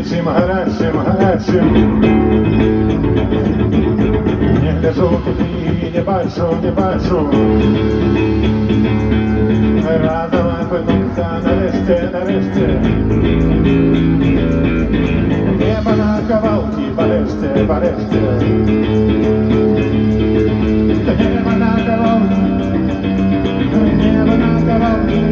чим гарячим, гарячим. Не гляжу тобі, не бачу, не бачу. Разом опинуться нарешті, нарешті. Небо на кавалки, нарешті, нарешті. Небо на кавалки, небо на кавалки.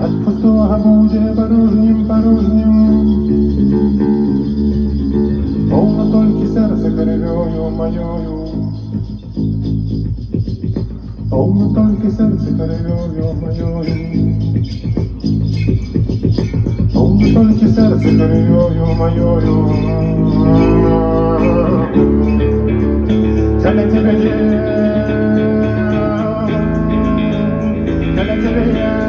От пустого буде порожнім, порожнім. Повно тільки серце кривою моєю. Повно тільки серце кривою моєю. Повно тільки серце кривою моєю. Я для тебе є. Я для тебе є.